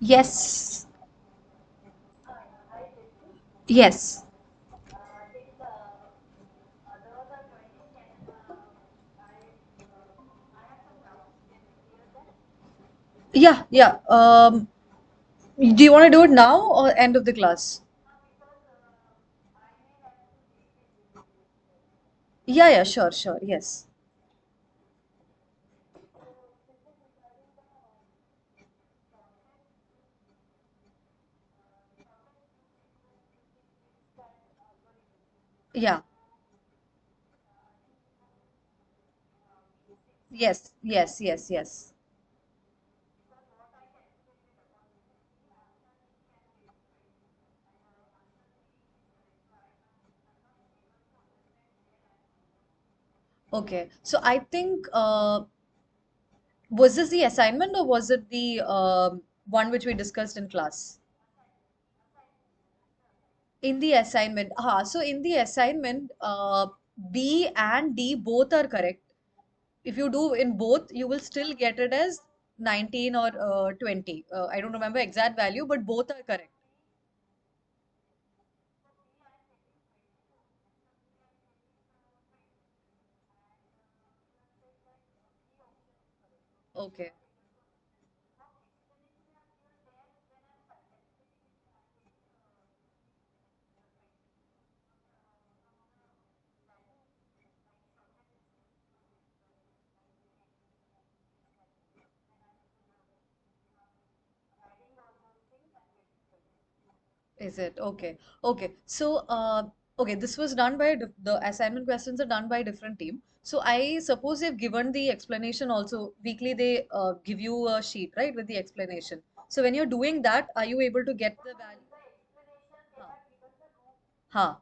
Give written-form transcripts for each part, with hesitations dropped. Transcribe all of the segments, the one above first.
Yes. Yes. Yeah, yeah. Do you want to do it now or end of the class? Yeah, yeah, sure, sure. Yes. Yeah. Yes, yes, yes, yes. Okay. So I think was this the assignment or was it the one which we discussed in class? In the assignment. So in the assignment, B and D both are correct. If you do in both, you will still get it as 19 or 20. I don't remember exact value, but both are correct. Okay. Is it? Okay. Okay. So, okay, this was done by the assignment questions are done by a different team. So I suppose they've given the explanation also. Weekly, they give you a sheet, right, with the explanation. So when you're doing that, are you able to get the value? Huh.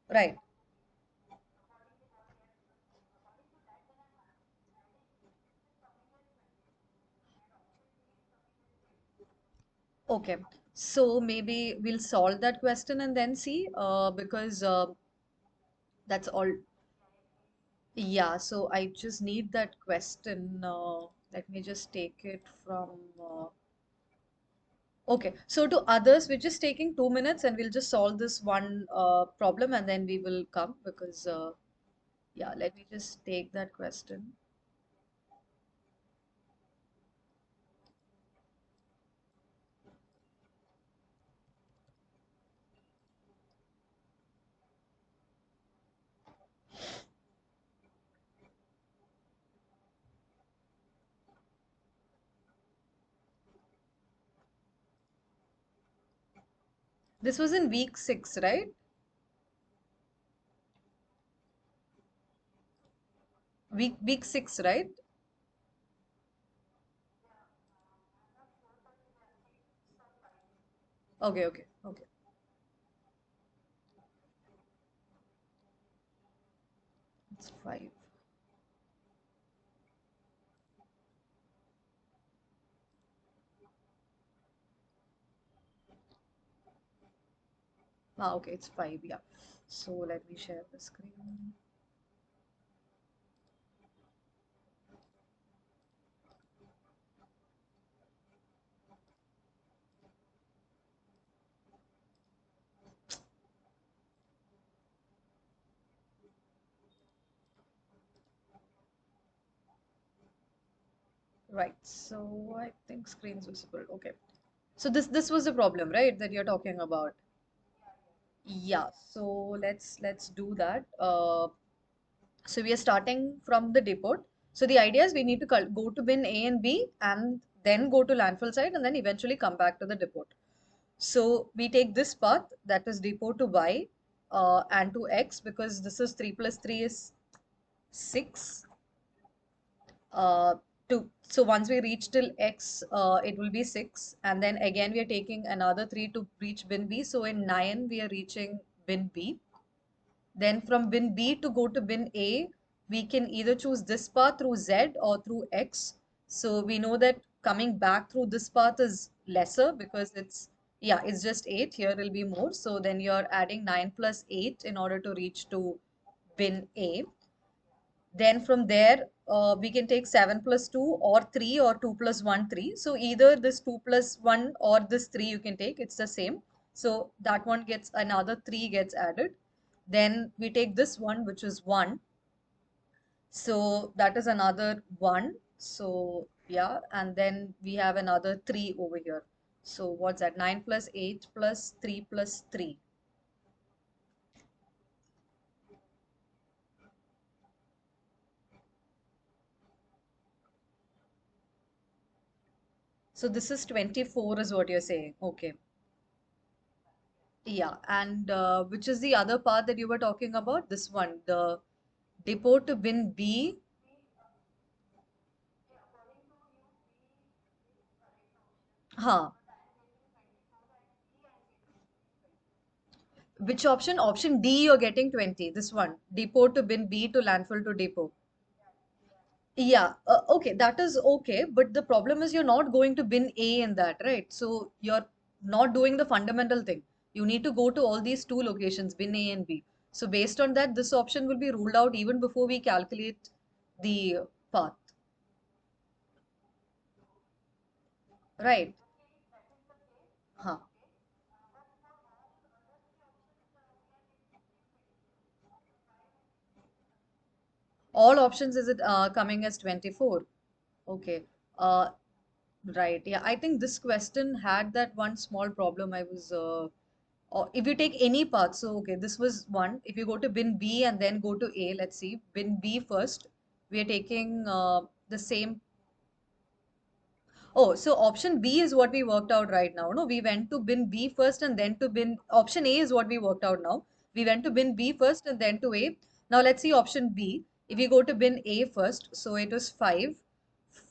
Right. Okay. So maybe we'll solve that question and then see, because that's all. Yeah, so I just need that question. Let me just take it from. Okay, so to others, we're just taking 2 minutes and we'll just solve this one problem and then we will come because, yeah, let me just take that question. This was in week 6, right? Week 6, right? Okay, okay, okay. It's 5. Okay, it's 5, yeah. So let me share the screen. Right, so I think screen's visible. Okay. So this was the problem, right, that you're talking about. Yeah, so let's do that. So we are starting from the depot. So the idea is we need to go to bin A and B and then go to landfill site and then eventually come back to the depot. So we take this path that is depot to Y and to X because this is 3 plus 3 is 6. uh, so once we reach till X, it will be 6, and then again we are taking another 3 to reach bin B. So in 9 we are reaching bin B. Then from bin B to go to bin A, we can either choose this path through Z or through X. So we know that coming back through this path is lesser because yeah, it's just 8. Here it'll be more. So then you're adding 9 plus 8 in order to reach to bin A. Then from there, we can take 7 plus 2 or 3 or 2 plus 1, 3. So either this 2 plus 1 or this 3 you can take, it's the same. So that one gets another 3 gets added. Then we take this one, which is 1. So that is another 1. So yeah, and then we have another 3 over here. So what's that? 9 plus 8 plus 3 plus 3. So this is 24 is what you're saying. Okay. Yeah, and which is the other part that you were talking about? This one, the depot to bin B. Huh. Which option? Option D, you're getting 20. This one, depot to bin B to landfill to depot. Yeah, okay, that is okay, but the problem is you're not going to bin A in that, right? So you're not doing the fundamental thing. You need to go to all these two locations, bin A and B. So based on that, this option will be ruled out even before we calculate the path, right? Huh. All options is it coming as 24? Okay. Uh, right. Yeah, I think this question had that one small problem. I was or if you take any path, so okay, this was one. If you go to bin B and then go to A, let's see, bin B first, we are taking the same. Oh, so option B is what we worked out right now. No, we went to bin B first and then to bin. Option A is what we worked out now. We went to bin B first and then to A. Now let's see option B. If we go to bin A first, so it was 5.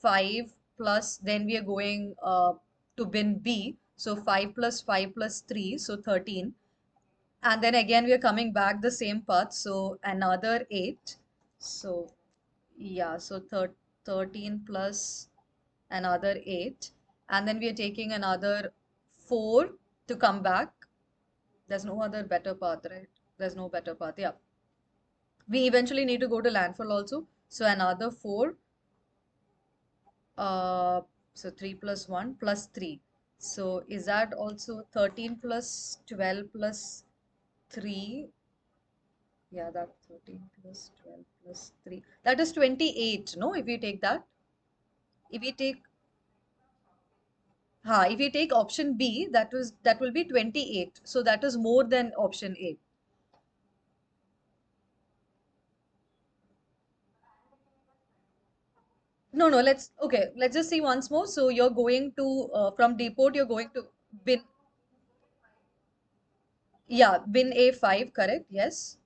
5 plus, then we are going to bin B. So 5 plus 5 plus 3, so 13. And then again, we are coming back the same path. So another 8. So yeah, so 13 plus another 8, and then we are taking another 4 to come back. There's no other better path, right? There's no better path. Yeah, we eventually need to go to landfill also, so another 4. uh so 3 plus 1 plus 3, so is that also 13 plus 12 plus 3? Yeah, that 13 plus 12 plus 3, that is 28. No, if we take that, if we take if you take option B, that will be 28. So that is more than option A. No, no, let's just see once more. So you're going to from depot, you're going to bin, yeah, bin A5, correct? Yes.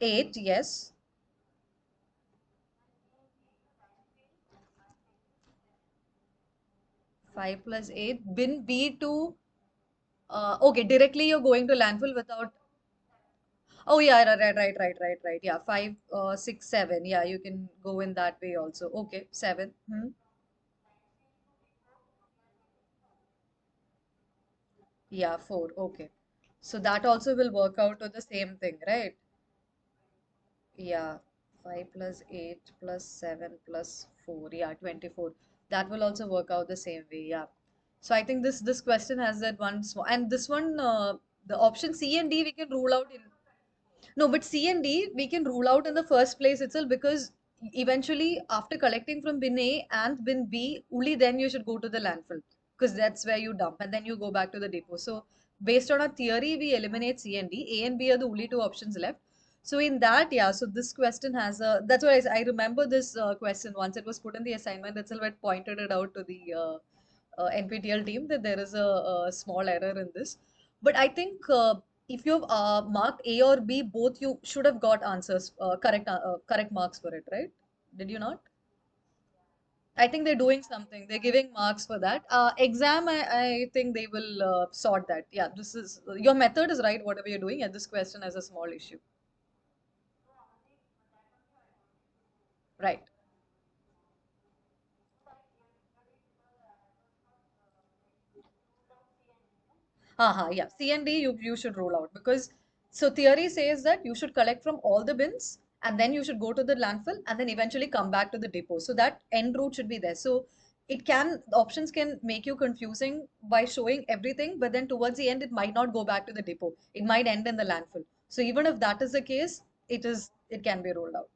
8, yes. 5 plus 8. Bin B2, okay, directly you're going to landfill without, oh yeah, right. Yeah, 5, 6, 7. Yeah, you can go in that way also. Okay, 7. Hmm. Yeah, 4. Okay. So that also will work out to the same thing, right? Yeah. 5 plus 8 plus 7 plus 4. Yeah, 24. That will also work out the same way. Yeah. So I think this question has that one small, and this one, the option C and D we can rule out in. No, but C and D we can rule out in the first place itself, because eventually after collecting from bin A and bin B, only then you should go to the landfill, because that's where you dump and then you go back to the depot. So based on our theory, we eliminate C and D. A and B are the only two options left. So in that, yeah, so this question has a, that's why I remember this question once it was put in the assignment itself. I pointed it out to the NPTEL team that there is a small error in this. But I think if you've marked A or B, both you should have got answers, correct marks for it, right? Did you not? I think they're doing something. They're giving marks for that. Exam, I think they will sort that. Yeah, this is your method is right, whatever you're doing, and this question has a small issue. Right. Yeah. C and D you should rule out because so theory says that you should collect from all the bins and then you should go to the landfill and then eventually come back to the depot. So that end route should be there. So the options can make you confusing by showing everything, but then towards the end it might not go back to the depot. It might end in the landfill. So even if that is the case, it can be ruled out.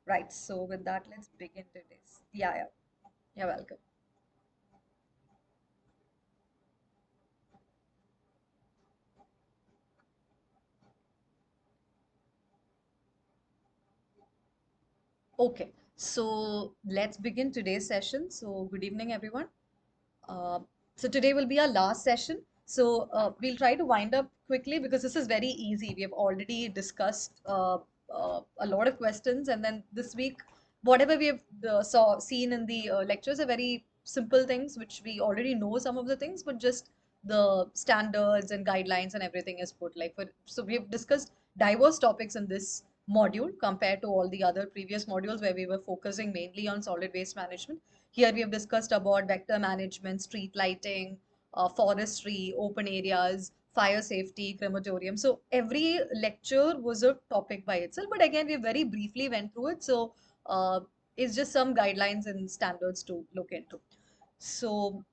Right. So with that, let's begin today's. Yeah, yeah. You're welcome. Okay, so let's begin today's session. So, good evening, everyone. Uh, so, today will be our last session. So, we'll try to wind up quickly because this is very easy. We have already discussed a lot of questions, and then this week, whatever we have seen in the lectures are very simple things, which we already know some of the things, but just the standards and guidelines and everything is put so we have discussed diverse topics in this module compared to all the other previous modules where we were focusing mainly on solid waste management. Here we have discussed about vector management, street lighting, forestry, open areas, fire safety, crematorium. So every lecture was a topic by itself, but again we very briefly went through it. So uh, it's just some guidelines and standards to look into. So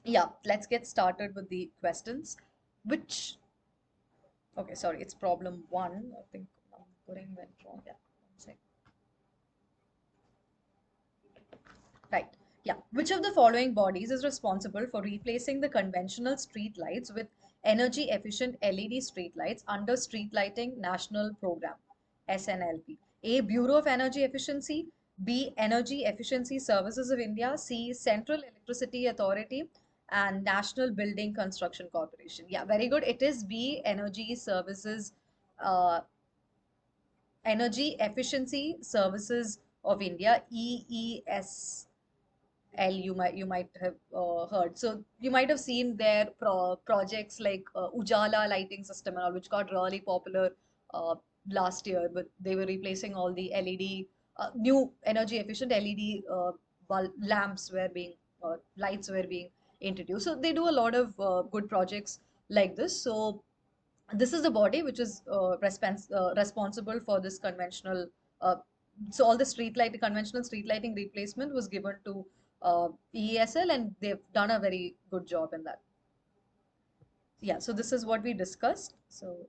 yeah, let's get started with the questions. Which Okay, sorry, it's problem one. I think numbering went wrong. Yeah, one sec. Right. Yeah. Which of the following bodies is responsible for replacing the conventional street lights with energy efficient LED street lights under Street Lighting National Program, SNLP? A. Bureau of Energy Efficiency. B. Energy Efficiency Services of India. C. Central Electricity Authority. And National Building Construction Corporation. Yeah, very good. It is B. Uh, Energy Efficiency Services of India, EES. You might have heard. So you might have seen their projects like Ujala lighting system and all, which got really popular uh, last year. But they were replacing all the LED, new energy efficient LED lamps were being lights were being introduced. So they do a lot of good projects like this. So this is the body which is responsible for this conventional uh, so all the conventional street lighting replacement was given to EESL and they've done a very good job in that. Yeah, so this is what we discussed. So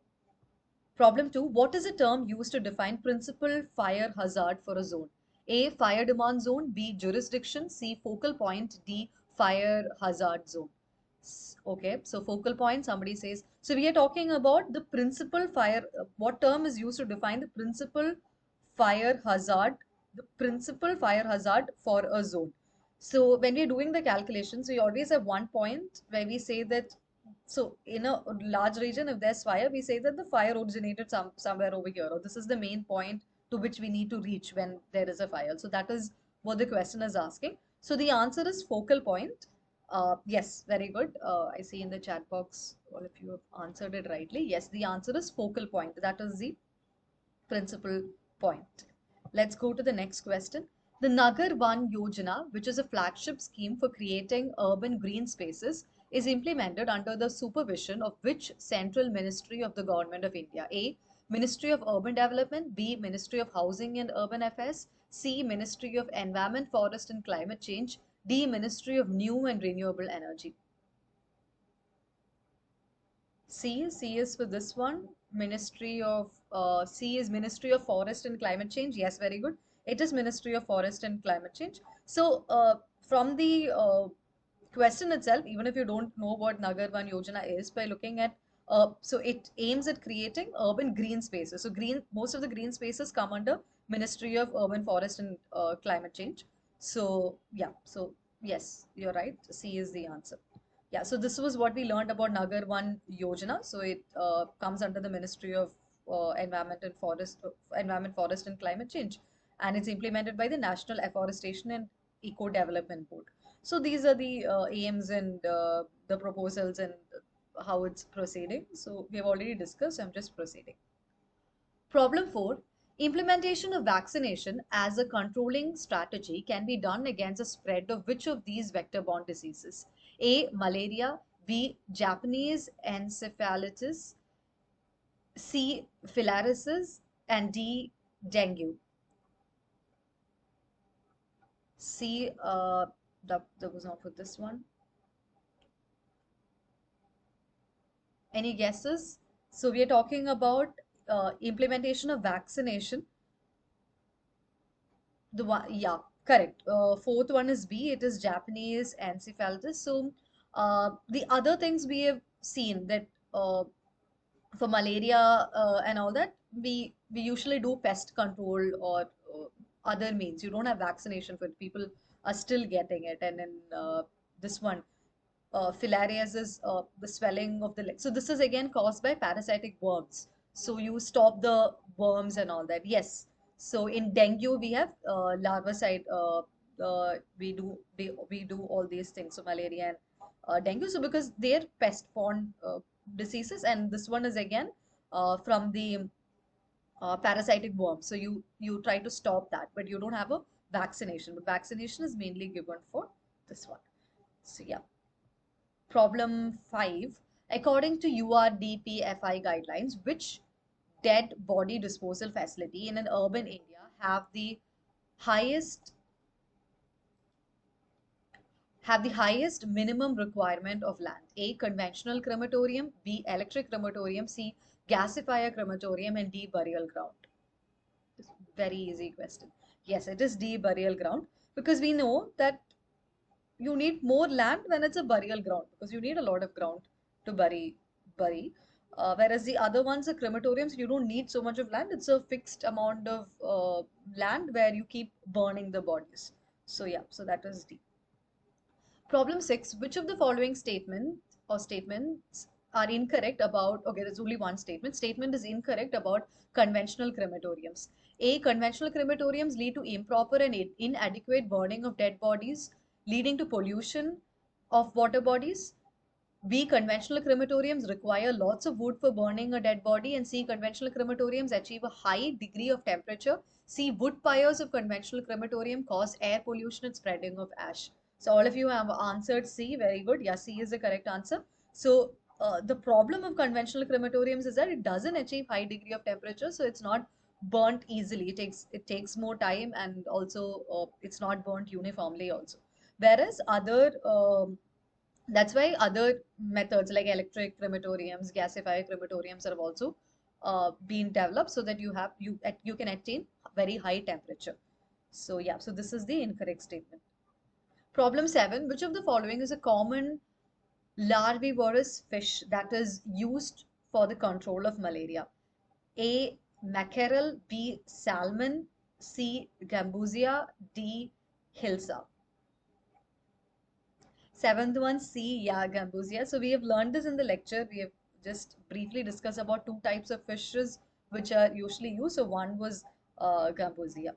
problem 2, what is a term used to define principal fire hazard for a zone? A, fire demand zone. B, jurisdiction. C, focal point. D, fire hazard zone. Okay, so focal point, somebody says. So we are talking about the principal fire. What term is used to define the fire hazard, principal fire hazard for a zone? So when we're doing the calculations, we always have one point where we say that so in a large region, if there's fire, we say that the fire originated somewhere over here, or this is the main point to which we need to reach when there is a fire. So that is what the question is asking. So the answer is focal point. Yes, very good. I see in the chat box all of you have answered it rightly. Yes, the answer is focal point. That is the principal point. Let's go to the next question. The Nagar Van Yojana, which is a flagship scheme for creating urban green spaces, is implemented under the supervision of which central ministry of the Government of India? A. Ministry of Urban Development. B. Ministry of Housing and Urban Affairs. C. Ministry of Environment, Forest and Climate Change. D. Ministry of New and Renewable Energy. C is for this one. C is Ministry of Forest and Climate Change. Yes, very good. It is Ministry of Forest and Climate Change. So, from the question itself, even if you don't know what Nagar Van Yojana is, by looking at, so it aims at creating urban green spaces. So, most of the green spaces come under Ministry of Urban Forest and Climate Change. So, yeah, so yes, you're right. C is the answer. Yeah, so this was what we learned about Nagar One Yojana. So it comes under the Ministry of Environment, Forest and Climate Change, and it's implemented by the National Afforestation and Eco Development Board. So these are the aims and the proposals and how it's proceeding. So we have already discussed. I'm just proceeding. Problem 4. Implementation of vaccination as a controlling strategy can be done against the spread of which of these vector-borne diseases? A. Malaria. B. Japanese encephalitis, C. Filariasis, and D. Dengue. C. That was not for this one. Any guesses? So we are talking about implementation of vaccination. The one, yeah, correct. Fourth one is B. It is Japanese encephalitis. So the other things we have seen that for malaria and all that, we usually do pest control or other means. You don't have vaccination for it. People are still getting it, and then this one filariasis is the swelling of the leg. So this is again caused by parasitic worms. So you stop the worms and all that. Yes. So in dengue we have larvicide. We do all these things. So malaria and dengue. So because they're pest-borne diseases, and this one is again from the parasitic worm. So you try to stop that, but you don't have a vaccination. But vaccination is mainly given for this one. So yeah. Problem 5. According to URDPFI guidelines, which dead body disposal facility in an urban area highest have the highest minimum requirement of land? A. Conventional crematorium, B. Electric crematorium, C. Gasifier crematorium, and D. Burial ground. Very easy question. Yes, it is D. Burial ground, because we know that you need more land when it's a burial ground, because you need a lot of ground to bury. Whereas the other ones are crematoriums, you don't need so much of land. It's a fixed amount of land where you keep burning the bodies. So yeah, so that is D. Problem 6. Which of the following statements are incorrect about, okay, there's only one statement. Statement is incorrect about conventional crematoriums. A. Conventional crematoriums lead to improper and inadequate burning of dead bodies, leading to pollution of water bodies. B. Conventional crematoriums require lots of wood for burning a dead body. And C. Conventional crematoriums achieve a high degree of temperature. C. Wood pyres of conventional crematorium cause air pollution and spreading of ash. So all of you have answered C. Very good. Yeah, C is the correct answer. So the problem of conventional crematoriums is that it doesn't achieve high degree of temperature, so it's not burnt easily. It takes more time, and also it's not burnt uniformly also. Whereas that's why other methods like electric crematoriums, gasifier crematoriums have also been developed, so that you can attain very high temperature. So yeah, so this is the incorrect statement. Problem 7. Which of the following is a common larvivorous fish that is used for the control of malaria? A. Mackerel, B. Salmon, C. Gambusia, D. Hilsa. Seventh one, C. Yeah, Gambusia. So we have learned this in the lecture. We have just briefly discussed about two types of fishes which are usually used. So one was Gambusia.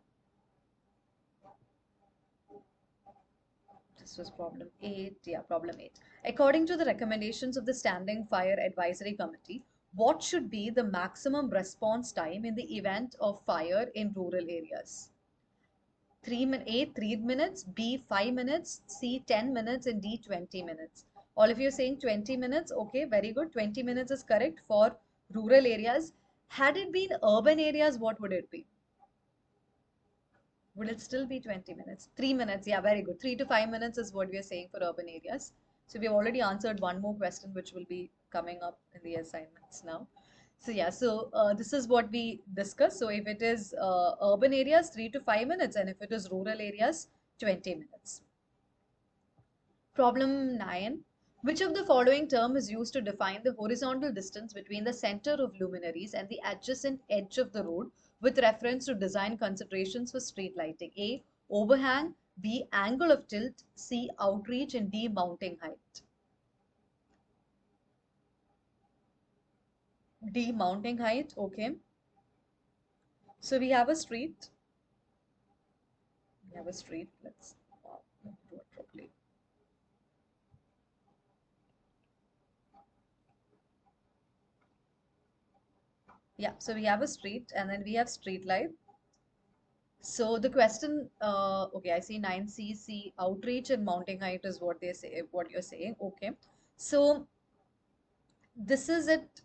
This was problem 8. Yeah, problem 8. According to the recommendations of the Standing Fire Advisory Committee, what should be the maximum response time in the event of fire in rural areas? A, 3 minutes, B, 5 minutes, C, 10 minutes, and D, 20 minutes. All of you are saying 20 minutes. Okay, very good. 20 minutes is correct for rural areas. Had it been urban areas, what would it be? Would it still be 20 minutes? 3 minutes. Yeah, very good. 3 to 5 minutes is what we are saying for urban areas. So we have already answered one more question, which will be coming up in the assignments now. So yeah, so this is what we discussed. So if it is urban areas, 3 to 5 minutes, and if it is rural areas, 20 minutes. Problem 9. Which of the following term is used to define the horizontal distance between the center of luminaries and the adjacent edge of the road with reference to design considerations for street lighting? A. Overhang, B. Angle of tilt, C. Outreach, and D. Mounting height. D. Mounting height. Okay. So we have a street. We have a street. Let's do it properly. Yeah, so we have a street, and then we have street light. So the question, okay, I see 9CC outreach and mounting height is what they say, what you're saying. Okay. So this is it,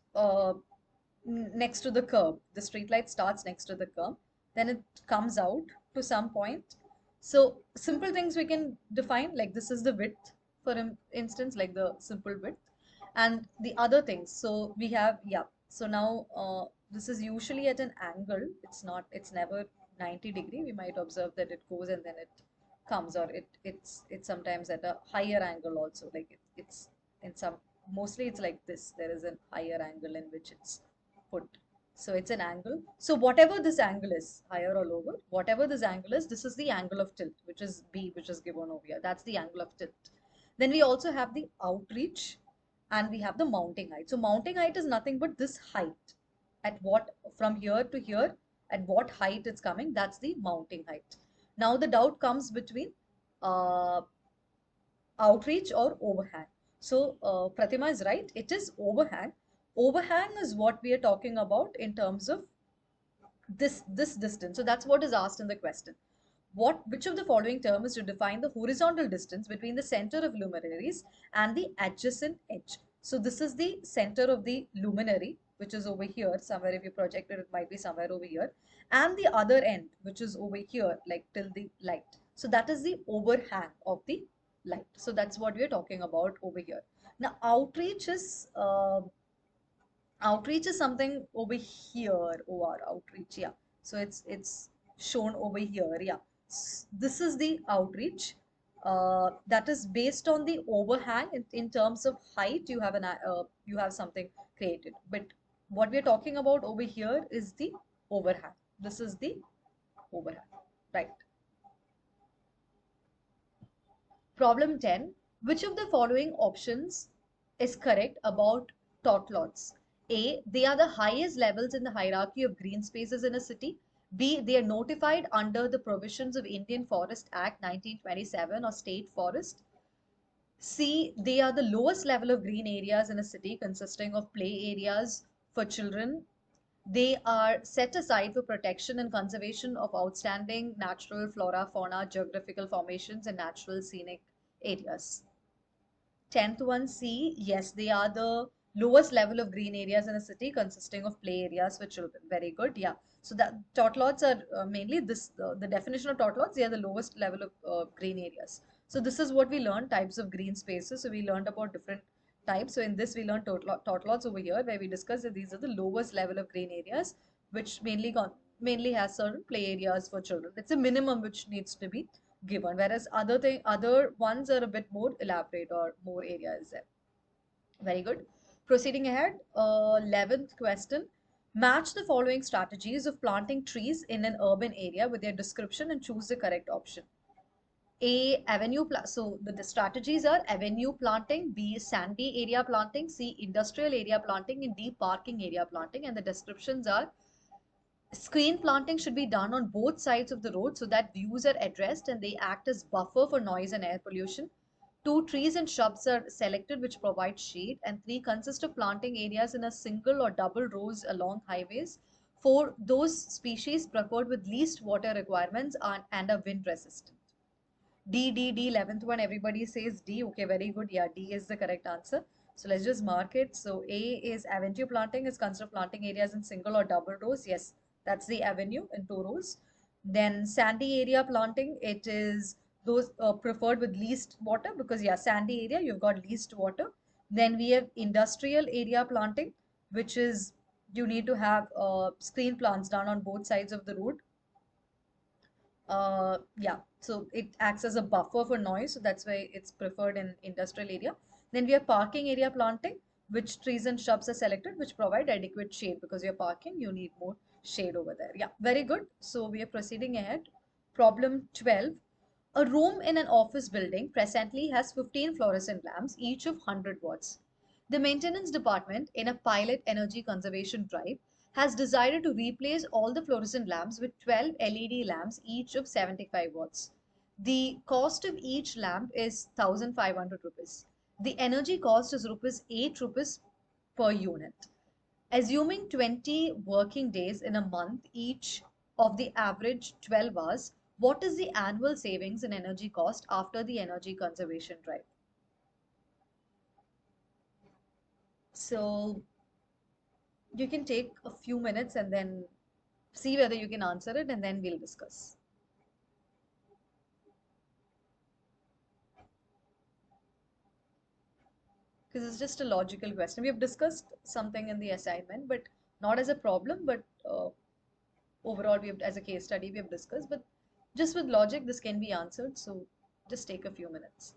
next to the curb. The street light starts next to the curb, then it comes out to some point. So simple things we can define, like this is the width, for instance, like the simple width, and the other things. So we have, yeah. So now this is usually at an angle. It's not. It's never 90 degree. We might observe that it goes and then it comes, or it's sometimes at a higher angle also. Like it's in some, mostly it's like this. There is an higher angle in which it's put. So it's an angle. So whatever this angle is, higher or lower, whatever this angle is, this is the angle of tilt, which is B, which is given over here. That's the angle of tilt. Then we also have the outreach and we have the mounting height. So mounting height is nothing but this height. At what, from here to here, at what height it's coming, that's the mounting height. Now the doubt comes between uh, outreach or overhang. So Pratima is right. It is overhang. Overhang is what we are talking about in terms of this distance. So that's what is asked in the question. Which of the following term is to define the horizontal distance between the center of luminaries and the adjacent edge? So this is the center of the luminary, which is over here somewhere. If you project it, it might be somewhere over here, and the other end, which is over here, like till the light. So that is the overhang of the light. So that's what we are talking about over here. Now outreach is something over here. Or outreach, yeah. So it's shown over here, yeah. This is the outreach, that is based on the overhang. In terms of height, you have you have something created, but what we're talking about over here is the overhang. This is the overhang, right? Problem 10. Which of the following options is correct about tot lots? A. They are the highest levels in the hierarchy of green spaces in a city. B. They are notified under the provisions of Indian Forest Act 1927 or state forest. C. They are the lowest level of green areas in a city, consisting of play areas for children. They are set aside for protection and conservation of outstanding natural flora, fauna, geographical formations, and natural scenic areas. 10th one, C. Yes, they are the lowest level of green areas in a city, consisting of play areas for children. Very good. Yeah. So that tot lots are mainly this, the definition of tot lots, they are the lowest level of green areas. So this is what we learned, types of green spaces. So we learned about different types. So in this we learned tot lots over here, where we discussed that these are the lowest level of green areas, which mainly has certain play areas for children. It's a minimum which needs to be given, whereas other ones are a bit more elaborate, or more area is there. Very good. Proceeding ahead, 11th question. Match the following strategies of planting trees in an urban area with their description and choose the correct option. A, so the strategies are avenue planting, B, sandy area planting, C, industrial area planting, and D, parking area planting. And the descriptions are: screen planting should be done on both sides of the road so that views are addressed and they act as buffer for noise and air pollution. Two, trees and shrubs are selected which provide shade. And three, consist of planting areas in a single or double rows along highways. Four, those species preferred with least water requirements and are wind resistant. D, 11th one, everybody says D. Okay, very good. Yeah, D is the correct answer. So let's just mark it. So A is avenue planting, is consist of planting areas in single or double rows. Yes, that's the avenue in two rows. Then sandy area planting, it is those preferred with least water, because yeah, sandy area, you've got least water. Then we have industrial area planting, which is you need to have screen plants done on both sides of the road. Yeah, so it acts as a buffer for noise, so that's why it's preferred in industrial area. Then we have parking area planting, which trees and shrubs are selected which provide adequate shade, because you're parking, you need more shade over there. Yeah, very good. So we are proceeding ahead. Problem 12. A room in an office building presently has 15 fluorescent lamps, each of 100 watts. The maintenance department, in a pilot energy conservation drive, has decided to replace all the fluorescent lamps with 12 LED lamps, each of 75 watts. The cost of each lamp is 1,500 rupees. The energy cost is rupees 8 rupees per unit. Assuming 20 working days in a month, each of the average 12 hours, what is the annual savings in energy cost after the energy conservation drive? So you can take a few minutes and then see whether you can answer it, and then we'll discuss. Because it's just a logical question. We have discussed something in the assignment, but not as a problem, but overall, we have, as a case study, we have discussed. But just with logic, this can be answered. So just take a few minutes.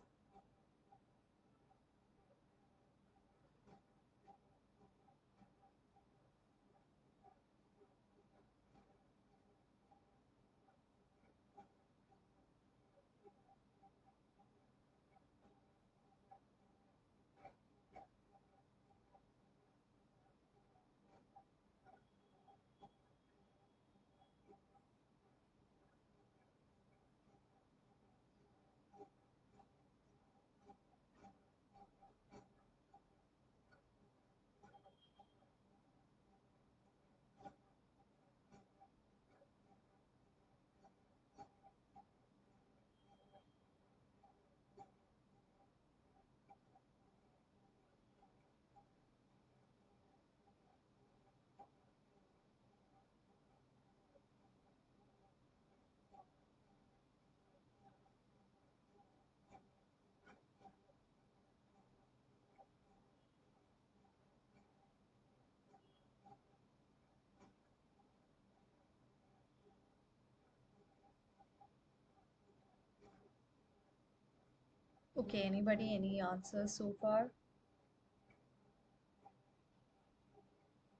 Okay, anybody, any answers so far?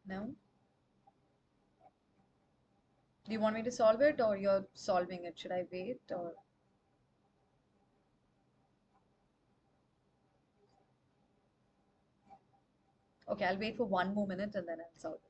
No? Do you want me to solve it or you're solving it? Should I wait or? Okay, I'll wait for one more minute and then I'll solve it.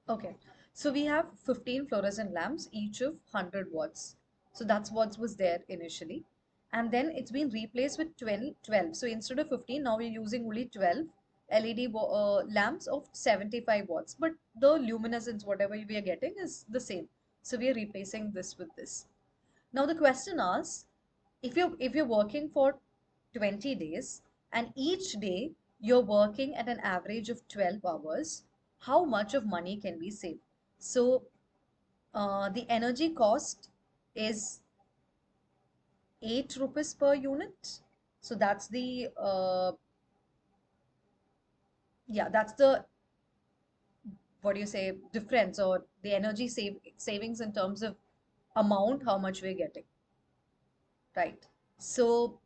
Okay, so we have 15 fluorescent lamps, each of 100 watts. So that's what was there initially. And then it's been replaced with 12. So instead of 15, now we're using only 12 LED lamps of 75 watts. But the luminescence, whatever we are getting, is the same. So we are replacing this with this. Now the question asks, if you're working for 20 days and each day you're working at an average of 12 hours, how much of money can we save? So the energy cost is 8 rupees per unit. So that's the yeah, that's the, what do you say, difference, or the energy savings in terms of amount, how much we're getting, right? So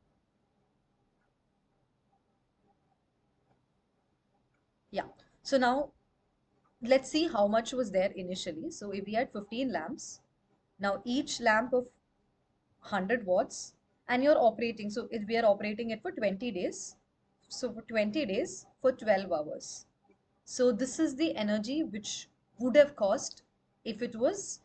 yeah, so now let's see how much was there initially. So if we had 15 lamps, now each lamp of 100 watts, and you're operating, so if we are operating it for 20 days, so for 20 days for 12 hours. So this is the energy which would have cost if it was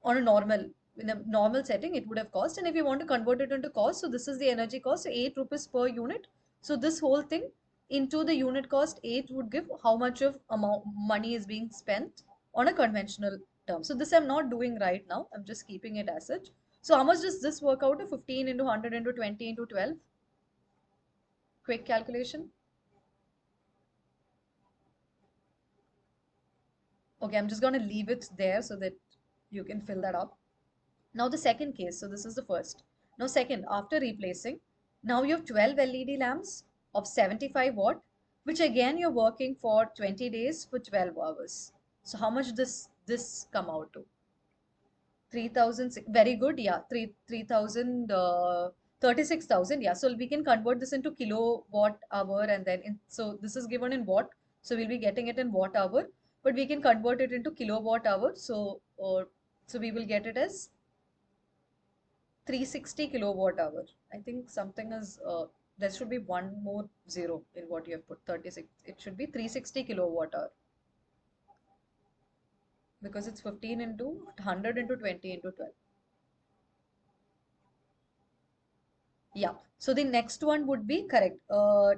on a normal, in a normal setting, it would have cost. And if you want to convert it into cost, so this is the energy cost, so 8 rupees per unit. So this whole thing into the unit cost 8 would give how much of amount money is being spent on a conventional term. So this I'm not doing right now, I'm just keeping it as such. So how much does this work out to? 15 into 100 into 20 into 12? Quick calculation. Okay, I'm just going to leave it there so that you can fill that up. Now the second case, so this is the first. Now second, after replacing, now you have 12 LED lamps of 75 watt, which again you're working for 20 days for 12 hours. So how much this come out to? 3,000, very good, yeah, 3,000, 36,000, yeah. So we can convert this into kilowatt hour, and then so this is given in watt, so we'll be getting it in watt hour, but we can convert it into kilowatt hour. So or so we will get it as 360 kilowatt hour. I think something is, there should be one more zero in what you have put, 36. It should be 360 kilowatt hour because it's 15 into 100 into 20 into 12. Yeah. So the next one would be correct.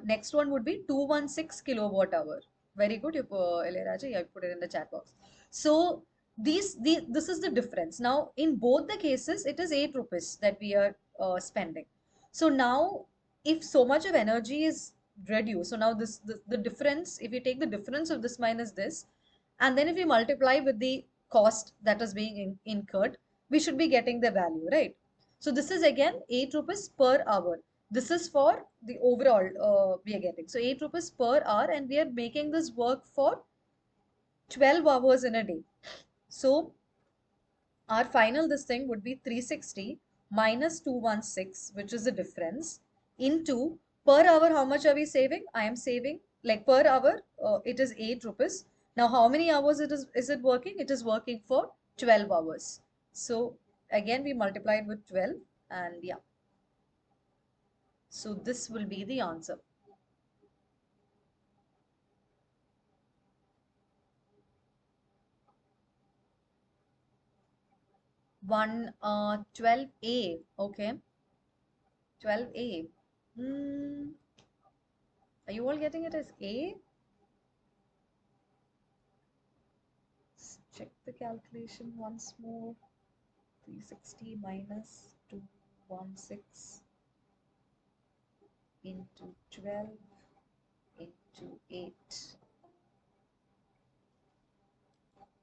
Next one would be 216 kilowatt hour. Very good, you Ilayaraja, you put it in the chat box. So this is the difference. Now, in both the cases, it is 8 rupees that we are spending. So now, if so much of energy is reduced, so now the difference, if you take the difference of this minus this, and then if we multiply with the cost that is being incurred, we should be getting the value, right? So this is again 8 rupees per hour. This is for the overall we are getting. So 8 rupees per hour, and we are making this work for 12 hours in a day. So our final this thing would be 360 minus 216, which is the difference, into per hour. How much are we saving? I am saving like per hour, it is 8 rupees. Now, how many hours is it working? It is working for 12 hours. So again, we multiplied with 12, and yeah. So this will be the answer. One 12A. Okay. 12A. Hmm. Are you all getting it as A? Let's check the calculation once more. 360 minus 216 into 12 into 8.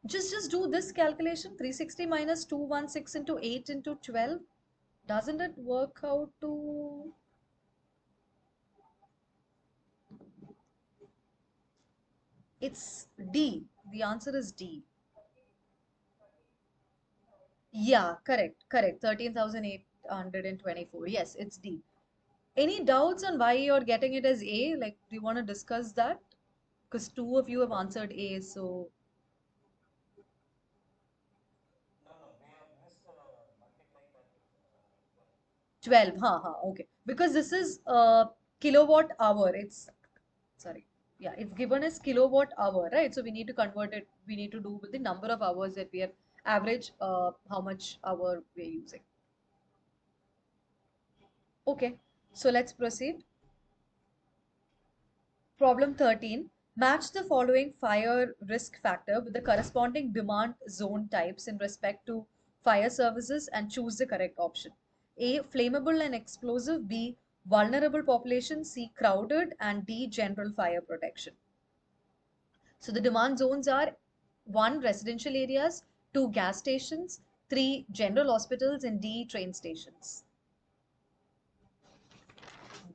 Just do this calculation. 360 minus 216 into 8 into 12. Doesn't it work out to... It's D. The answer is D. Yeah, correct. 13,824. Yes, it's D. Any doubts on why you're getting it as A? Like, do you want to discuss that? Because two of you have answered A, so 12. Okay. Because this is kilowatt hour. It's, sorry. Yeah, it's given as kilowatt hour, right? So we need to convert it. We need to do with the number of hours that we are average, how much hour we're using. Okay. So let's proceed. Problem 13. Match the following fire risk factor with the corresponding demand zone types in respect to fire services and choose the correct option. A. Flammable and explosive. B. Vulnerable population. C. Crowded. And D. General fire protection. So the demand zones are 1. Residential areas. 2. Gas stations. 3. General hospitals. And D. Train stations.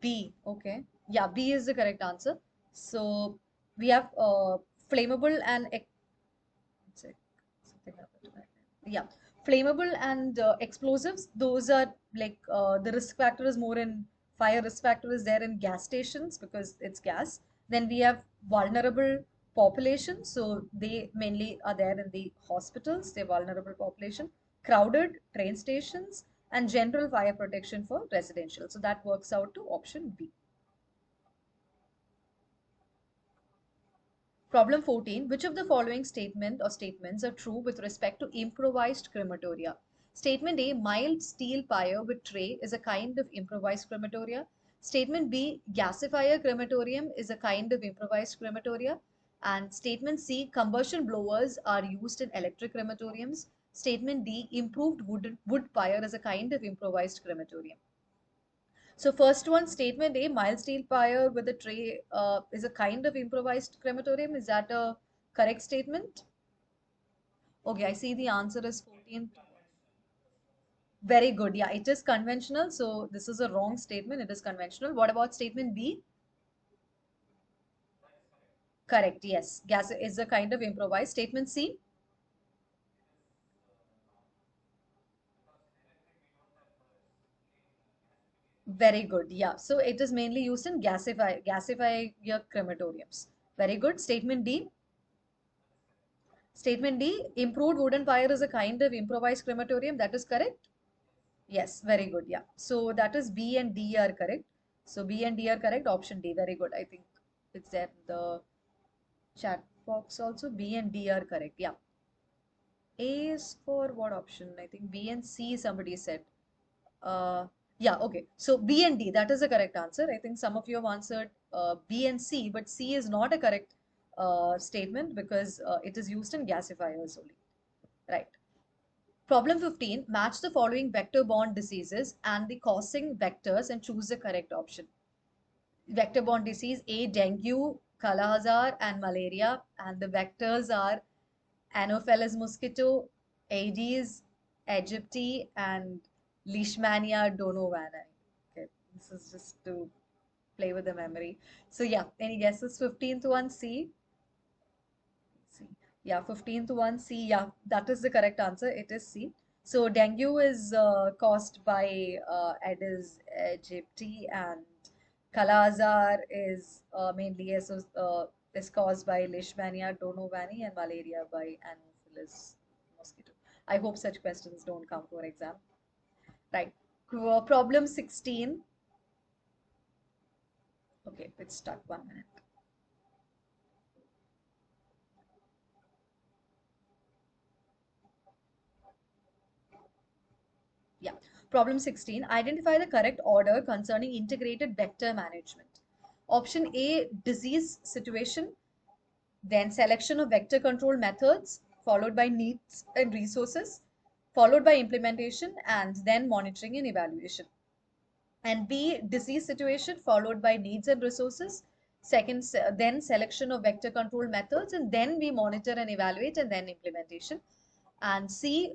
B. Okay. Yeah, B is the correct answer. So we have flammable and something happened to my pen. Yeah, flammable and explosives. Those are like the risk factor is more in fire. Risk factor is there in gas stations because it's gas. Then we have vulnerable population. So they mainly are there in the hospitals. They're vulnerable population. Crowded train stations and general fire protection for residential. So that works out to option B. Problem 14. Which of the following statement or statements are true with respect to improvised crematoria? Statement A. Mild steel pyre with tray is a kind of improvised crematoria. Statement B. Gasifier crematorium is a kind of improvised crematoria. And statement C. Combustion blowers are used in electric crematoriums. Statement D. Improved wood pyre is a kind of improvised crematorium. So first one, statement A, mild steel pyre with a tray is a kind of improvised crematorium. Is that a correct statement? Okay, I see the answer is 14. Very good. Yeah, it is conventional. So this is a wrong statement. It is conventional. What about statement B? Correct. Yes. Gas is a kind of improvised. Statement C? Very good. Yeah. So it is mainly used in gasify your crematoriums. Very good. Statement D? Statement D, improved wooden pyre is a kind of improvised crematorium. That is correct. Yes, very good. Yeah. So that is B and D are correct. So B and D are correct. Option D, very good. I think it's there in the chat box also. B and D are correct. Yeah. A is for what option? I think B and C somebody said. Uh, yeah, okay. So B and D, that is the correct answer. I think some of you have answered B and C, but C is not a correct statement because it is used in gasifiers only. Right. Problem 15, match the following vector-borne diseases and the causing vectors and choose the correct option. Vector-borne disease A, dengue, Kala-Azar and malaria, and the vectors are Anopheles mosquito, Aedes aegypti, and Leishmania donovani. Okay, this is just to play with the memory. So yeah, any guesses? 15th one C. C. Yeah, 15th one C. Yeah, that is the correct answer. It is C. So dengue is caused by Aedes aegypti, and Kala-Azar is mainly is caused by Leishmania donovani, and malaria by Anopheles mosquito. I hope such questions don't come for exam. Right. Problem 16. Okay, it's stuck 1 minute. Yeah. Problem 16. Identify the correct order concerning integrated vector management. Option A, disease situation, then selection of vector control methods, followed by needs and resources, followed by implementation, and then monitoring and evaluation. And B, disease situation, followed by needs and resources. Second, then selection of vector control methods, and then we monitor and evaluate, and then implementation. And C,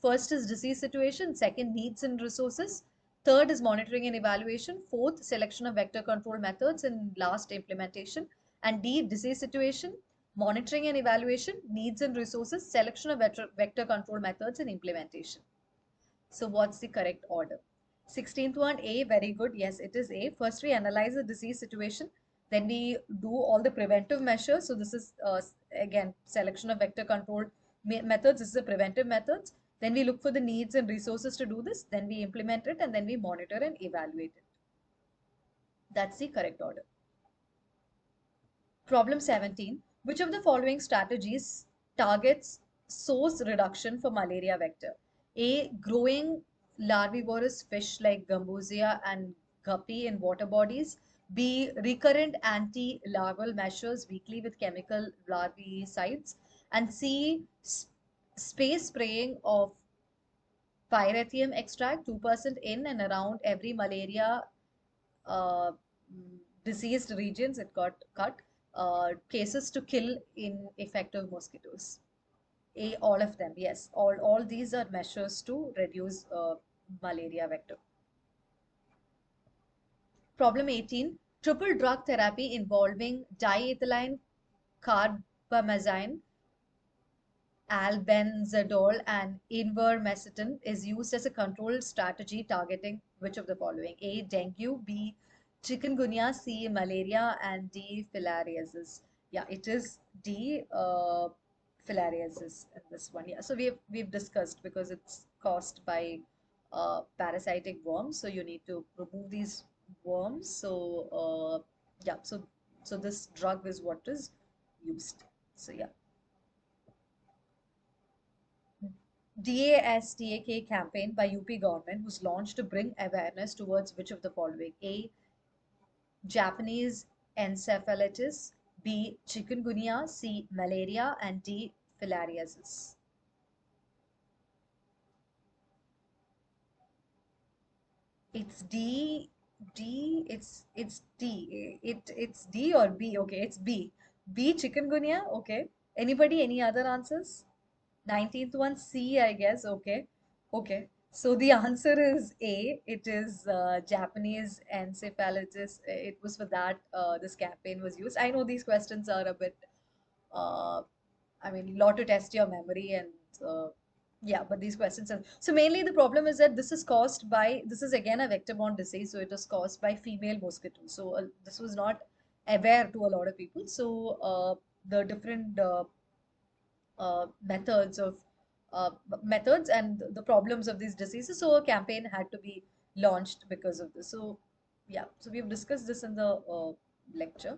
first is disease situation, second needs and resources, third is monitoring and evaluation, fourth selection of vector control methods, and last implementation. And D, disease situation, monitoring and evaluation, needs and resources, selection of vector control methods, and implementation. So what's the correct order? 16th one, A, very good. Yes, it is A. First, we analyze the disease situation. Then we do all the preventive measures. So this is, again, selection of vector control methods. This is the preventive methods. Then we look for the needs and resources to do this. Then we implement it, and then we monitor and evaluate it. That's the correct order. Problem 17. Which of the following strategies targets source reduction for malaria vector? A. Growing larvivorous fish like Gambusia and guppy in water bodies. B. Recurrent anti-larval measures weekly with chemical larvicides. And C. Space spraying of pyrethium extract 2% in and around every malaria uh, diseased regions. It got cut. Cases to kill in effective mosquitoes. A, all of them, yes. All these are measures to reduce malaria vector. Problem 18. Triple drug therapy involving diethylene carbamazine, albendazole, and ivermectin is used as a control strategy targeting which of the following? A, dengue, B, chikungunya, C, malaria, and D, filariasis. Yeah, it is D, filariasis in this one. Yeah, so we've discussed because it's caused by parasitic worms. So you need to remove these worms. So yeah, so this drug is what is used. So yeah. DASTAK campaign by UP government was launched to bring awareness towards which of the following? A. Japanese encephalitis, B. Chikungunya, C. Malaria, and D. Filariasis. It's D. D. It's D. It's D or B. Okay, it's B. B. Chikungunya. Okay. Anybody? Any other answers? 19th one, C, I guess. Okay. Okay. So the answer is A. It is Japanese encephalitis. It was for that this campaign was used. I know these questions are a bit, uh, I mean, lot to test your memory and yeah, but these questions are. So mainly the problem is that this is caused by, this is again a vector-borne disease. So it is caused by female mosquitoes. So this was not aware to a lot of people. So the different methods of methods and the problems of these diseases. So a campaign had to be launched because of this. So yeah, so we've discussed this in the lecture.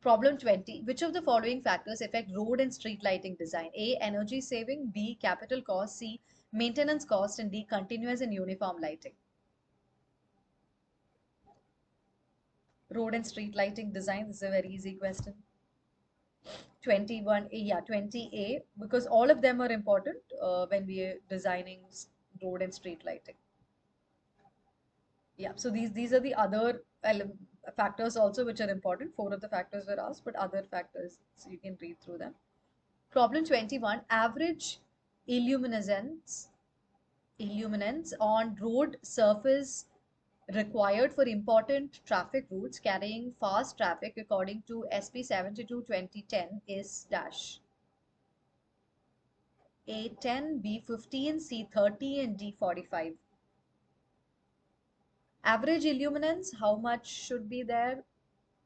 Problem 20. Which of the following factors affect road and street lighting design? A. Energy saving. B. Capital cost. C. Maintenance cost. And D. Continuous and uniform lighting. Road and street lighting design. This is a very easy question. 21A, yeah, 20A, because all of them are important when we are designing road and street lighting. Yeah, so these are the other factors also which are important. Four of the factors were asked, but other factors, so you can read through them. Problem 21, average illuminance on road surface required for important traffic routes carrying fast traffic according to SP 72 2010 is dash. A10, B15, C30 and D45. Average illuminance, how much should be there?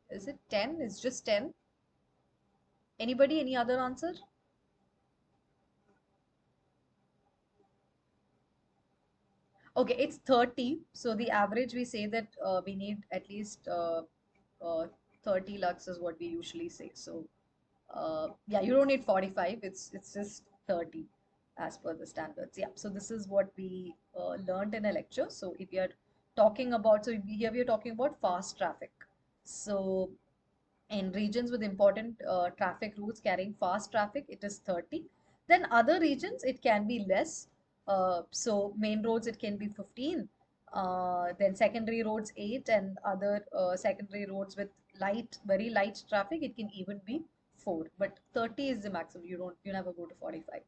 Is it 10? It's just 10. Anybody, any other answer? Okay, it's 30. So the average we say that we need at least uh, 30 lux is what we usually say. So yeah, you don't need 45. It's just 30 as per the standards. Yeah. So this is what we learned in a lecture. So if you are talking about, so here we are talking about fast traffic. So in regions with important traffic routes carrying fast traffic, it is 30. Then other regions, it can be less. So main roads, it can be 15. Then secondary roads, 8. And other secondary roads with very light traffic, it can even be 4. But 30 is the maximum. You never go to 45.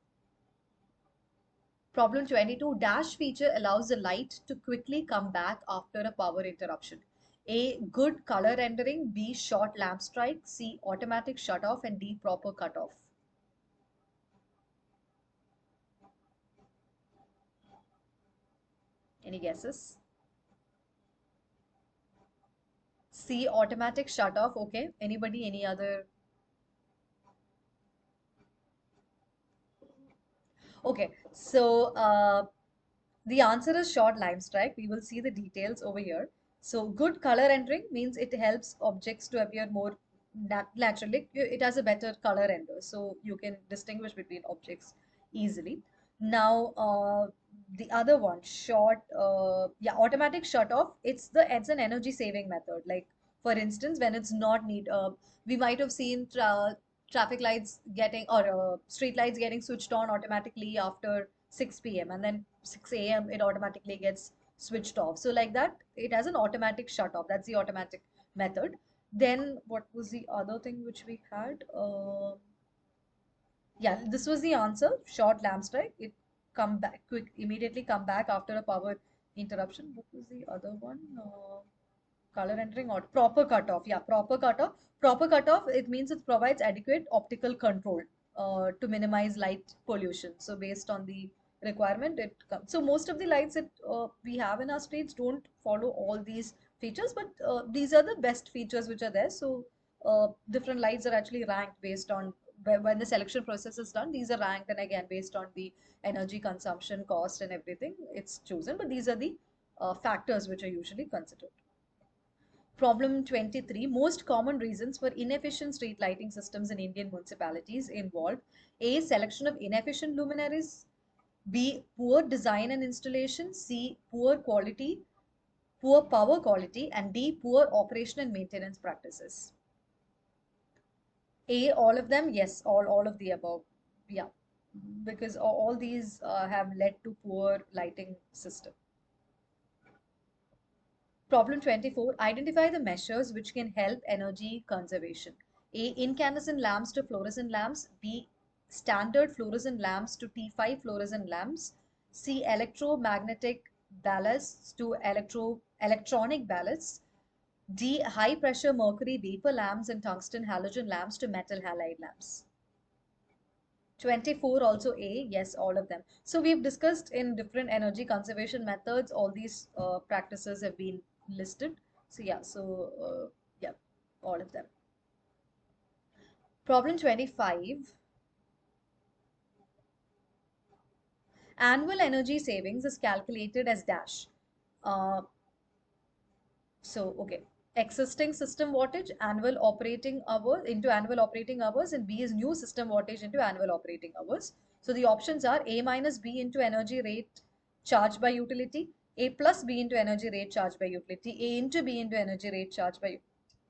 Problem 22, dash feature allows the light to quickly come back after a power interruption. A, good color rendering. B, short lamp strike. C, automatic shut off. And D, proper cutoff. Any guesses? C, automatic shut off. Okay. Anybody, any other? Okay. So the answer is short line strike. We will see the details over here. So good color rendering means it helps objects to appear more naturally. It has a better color render, so you can distinguish between objects easily. Now, the other one, yeah, automatic shut off. It's an energy saving method. Like for instance, when it's not need, we might have seen traffic lights getting or street lights getting switched on automatically after 6 p.m. and then 6 a.m. it automatically gets switched off. So like that, it has an automatic shut off. That's the automatic method. Then what was the other thing which we had? Yeah, this was the answer. Short lamp strike. It come back quick, immediately come back after a power interruption. What was the other one? Color entering or proper cutoff. Yeah, proper cutoff. Proper cutoff, it means it provides adequate optical control to minimize light pollution. So based on the requirement, it comes. So most of the lights that we have in our streets don't follow all these features, but these are the best features which are there. So different lights are actually ranked based on when the selection process is done. These are ranked, and again based on the energy consumption, cost, and everything, it's chosen. But these are the factors which are usually considered. Problem 23. Most common reasons for inefficient street lighting systems in Indian municipalities involve A. Selection of inefficient luminaries. B. Poor design and installation. C. Poor power quality. And D. Poor operation and maintenance practices. A. All of them? Yes, all of the above. Yeah, because all these have led to poor lighting system. Problem 24. Identify the measures which can help energy conservation. A. Incandescent lamps to fluorescent lamps. B. Standard fluorescent lamps to T5 fluorescent lamps. C. Electromagnetic ballasts to electronic ballasts. D. High pressure mercury vapor lamps and tungsten halogen lamps to metal halide lamps. 24 also A, yes, all of them. So we've discussed in different energy conservation methods, all these practices have been listed. So yeah, yeah, all of them. Problem 25. Annual energy savings is calculated as dash. Uh, okay. Existing system wattage, annual operating hours into annual operating hours, and B is new system wattage into annual operating hours. So the options are A minus B into energy rate charged by utility, A plus B into energy rate charged by utility, A into B into energy rate charged by,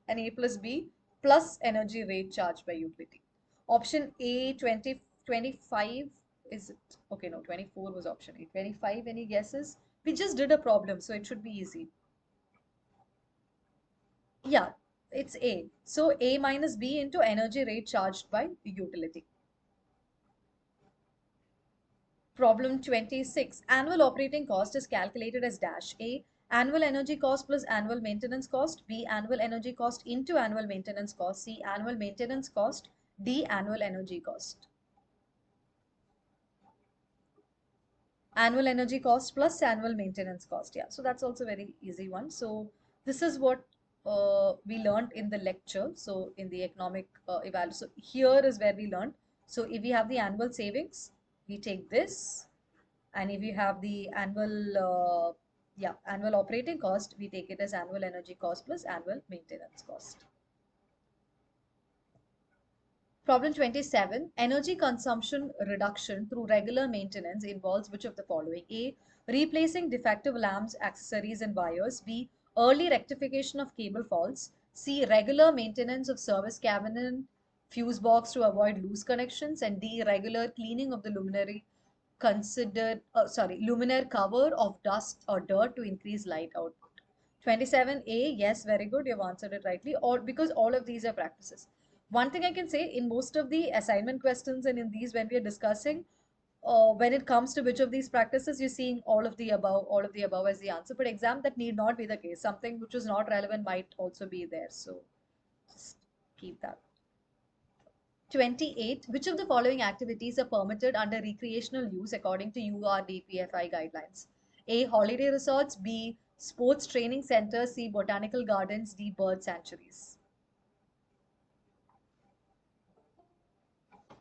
and A plus B plus energy rate charged by utility. Option A 25 is it? Okay, no, 24 was option A. 25, any guesses? We just did a problem, so it should be easy. Yeah, it's A. So A minus B into energy rate charged by utility. Problem 26. Annual operating cost is calculated as dash. A. Annual energy cost plus annual maintenance cost. B. Annual energy cost into annual maintenance cost. C. Annual maintenance cost. D. Annual energy cost. Annual energy cost plus annual maintenance cost. Yeah, so that's also very easy one. So this is what we learned in the lecture. So in the economic evaluation, so here is where we learned. So if we have the annual savings, we take this, and if you have the annual operating cost, we take it as annual energy cost plus annual maintenance cost. Problem 27. Energy consumption reduction through regular maintenance involves which of the following? A. Replacing defective lamps, accessories, and wires. B. Early rectification of cable faults. C. Regular maintenance of service cabinet, fuse box to avoid loose connections. And D. Regular cleaning of the luminaire cover of dust or dirt to increase light output. 27A, yes, very good. You've answered it rightly. Or because all of these are practices. One thing I can say in most of the assignment questions and in these when we are discussing, when it comes to which of these practices, you're seeing all of the above as the answer. But exam, that need not be the case. Something which is not relevant might also be there. So just keep that. 28. Which of the following activities are permitted under recreational use according to URDPFI guidelines? A. Holiday resorts. B. Sports training centers. C. Botanical gardens. D. Bird sanctuaries.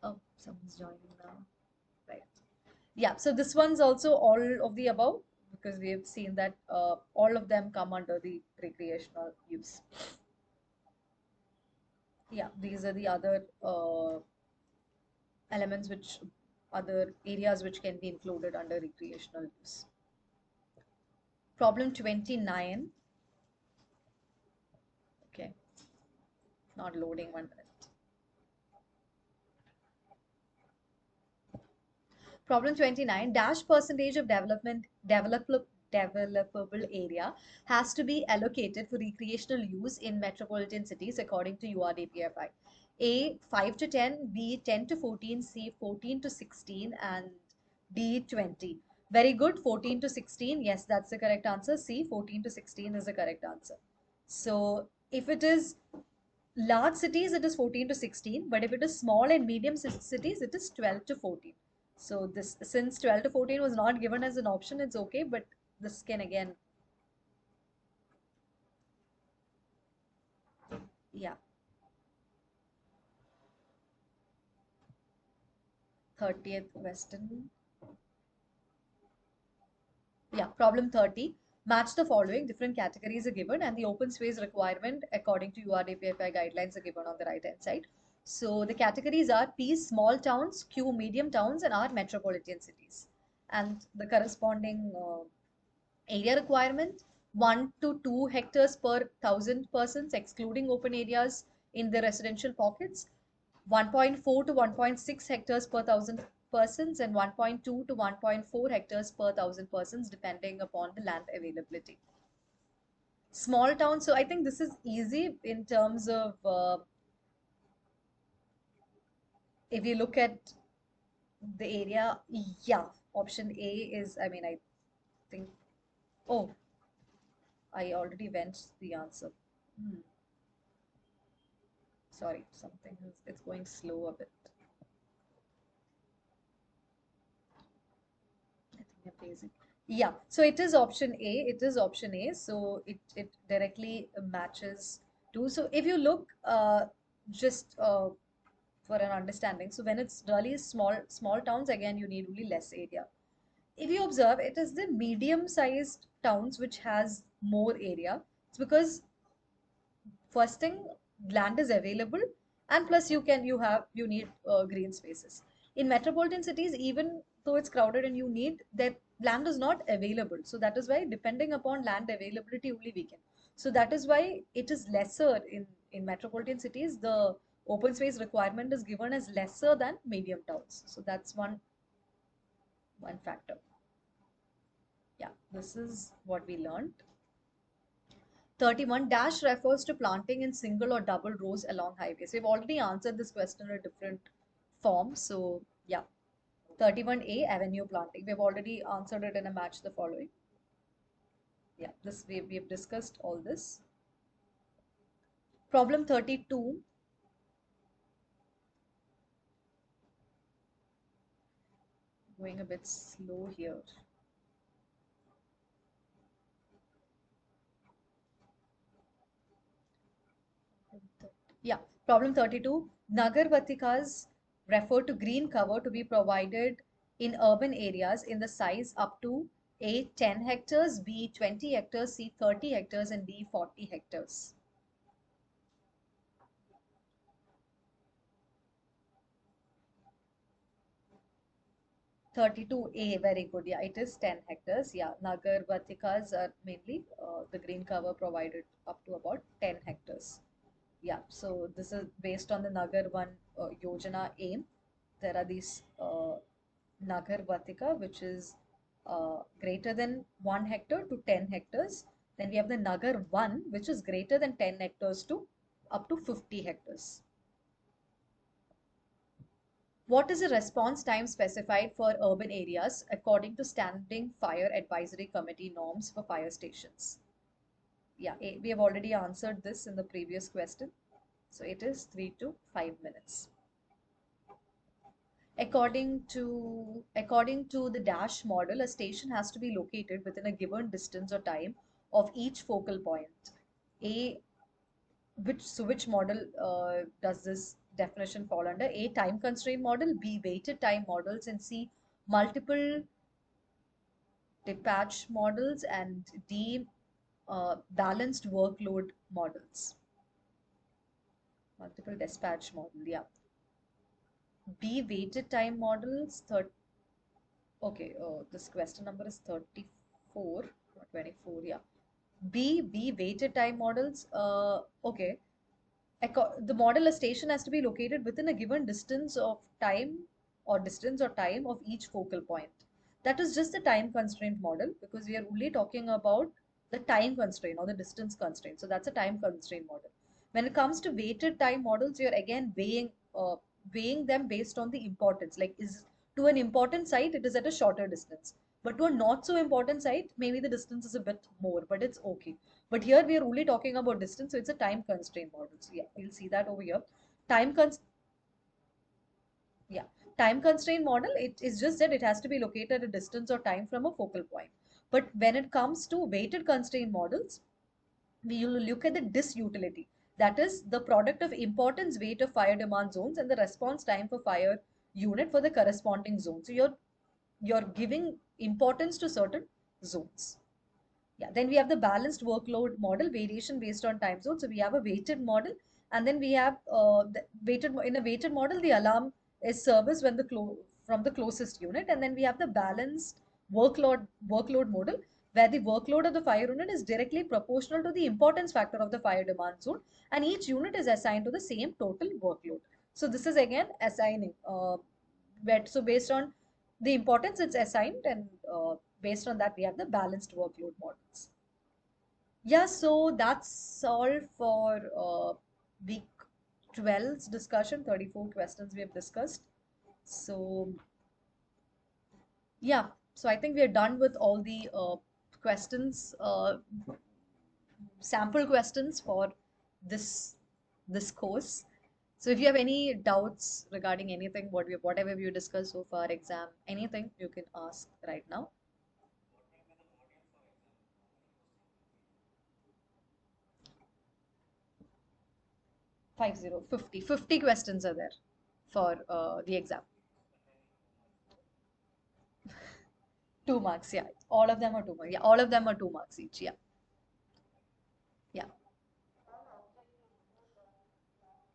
Oh, someone's joining now. Right. Yeah, so this one's also all of the above because we have seen that all of them come under the recreational use. Yeah, these are the other elements which other areas which can be included under recreational use. Problem 29. Okay, not loading 1 minute. Problem 29. Dash percentage of developable area has to be allocated for recreational use in metropolitan cities according to URDPFI. A 5 to 10, B 10 to 14, C 14 to 16, and D 20. Very good, 14 to 16. Yes, that's the correct answer. C 14 to 16 is the correct answer. So if it is large cities, it is 14 to 16, but if it is small and medium cities, it is 12 to 14. So this, since 12 to 14 was not given as an option, it's okay, but this can again, yeah, 30th Western. Yeah, problem 30. Match the following. Different categories are given and the open space requirement according to URDPFI guidelines are given on the right hand side. So the categories are P small towns, Q medium towns, and R metropolitan cities. And the corresponding area requirement 1 to 2 hectares per 1,000 persons, excluding open areas in the residential pockets, 1.4 to 1.6 hectares per 1,000 persons, and 1.2 to 1.4 hectares per 1,000 persons, depending upon the land availability. Small town, so I think this is easy in terms of if you look at the area, yeah, option A is, I mean, I think, oh, I already went the answer. Hmm. Sorry, something is, it's going slow a bit. I think I'm phasing. Yeah, so it is option A. It is option A. So it directly matches to. So if you look just for an understanding, so when it's really small towns, again you need only less area. if you observe, it is the medium-sized towns which has more area. It's because first thing, land is available, and plus you need green spaces. In metropolitan cities, even though it's crowded and you need that, land is not available. So that is why, depending upon land availability only, we can. So that is why it is lesser in metropolitan cities. The open space requirement is given as lesser than medium towns. So that's one factor. Yeah, this is what we learned. 31 dash refers to planting in single or double rows along highways. We've already answered this question in a different form. So, yeah. 31A, avenue planting. We've already answered it in a match the following. Yeah, this we've discussed all this. Problem 32. Going a bit slow here. Yeah, problem 32. Nagar Vatikas refer to green cover to be provided in urban areas in the size up to A 10 hectares, B 20 hectares, C 30 hectares, and D 40 hectares. 32A, very good. Yeah, it is 10 hectares. Yeah, Nagar Vatikas are mainly the green cover provided up to about 10 hectares. Yeah, so this is based on the Nagar One Yojana aim. There are these Nagar Vatika, which is greater than 1 hectare to 10 hectares. Then we have the Nagar 1, which is greater than 10 hectares to up to 50 hectares. What is the response time specified for urban areas according to Standing Fire Advisory Committee norms for fire stations? Yeah, we have already answered this in the previous question. So it is 3 to 5 minutes. According to the dash model, a station has to be located within a given distance or time of each focal point. A which model does this definition fall under? A, time constraint model, B, weighted time models, and C, multiple dispatch models, and D, balanced workload models. Multiple dispatch model, yeah. B, weighted time models. Okay, this question number is 34 or 24, yeah. B, weighted time models. Okay. The model, a station has to be located within a given distance or time of each focal point. That is just the time constraint model, because we are only talking about the time constraint or the distance constraint. So that's a time constraint model. When it comes to weighted time models, you're again weighing them based on the importance. Like, is to an important site, it is at a shorter distance. But to a not so important site, maybe the distance is a bit more, but it's okay. But here we are only talking about distance, so it's a time constraint model. So yeah, we'll see that over here. Time cons yeah, time constraint model, it is just that it has to be located at a distance or time from a focal point. But when it comes to weighted constraint models, we will look at the disutility. That is the product of importance weight of fire demand zones and the response time for fire unit for the corresponding zone. So you're giving importance to certain zones. Yeah, then we have the balanced workload model, variation based on time zone. So we have a weighted model, and then we have in a weighted model, the alarm is serviced when from the closest unit, and then we have the balanced workload model, where the workload of the fire unit is directly proportional to the importance factor of the fire demand zone, and each unit is assigned to the same total workload. So this is again assigning. So based on the importance, it's assigned, and based on that, we have the balanced workload models. Yeah, so that's all for week 12's discussion. 34 questions we have discussed. So yeah, so I think we are done with all the questions, sample questions for this this course. So if you have any doubts regarding anything, whatever we discussed so far, exam, anything, you can ask right now. 50 questions are there for the exam. 2 marks, yeah. All of them are 2 marks. Yeah, all of them are 2 marks each. Yeah, yeah.